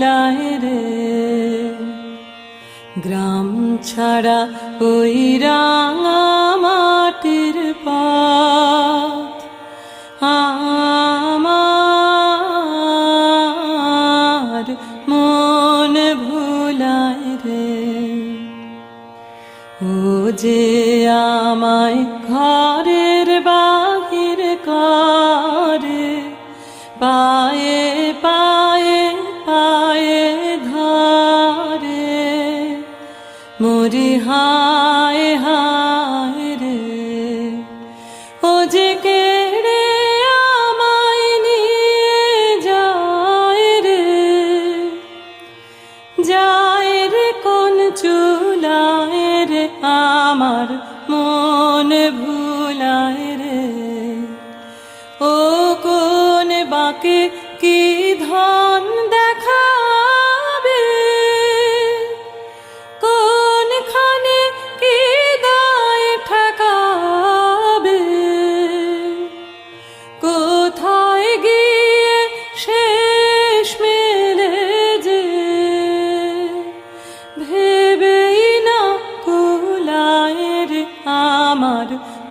ভুলায় রে। গ্রাম ছাড়া ওই রাঙা মাটির পথ আমার মন ভুলায় রে। ও যে আমায় ঘরের বাহির করে, পায়ে পায়ে পায়ে ধরে, মরি হায় হায় রে। ও যে কেড়ে আমায় নিয়ে যায় রে, যায় রে কোন চুলায় রে, আমার মন ভুলায় রে। ও কোন বাঁকে কি ধন দেখাবে, কোনখানে কি দায় ঠেকাবে, কোথায় গিয়ে শেষ মেলে যে, ভেবেই না কুলায় রে আমার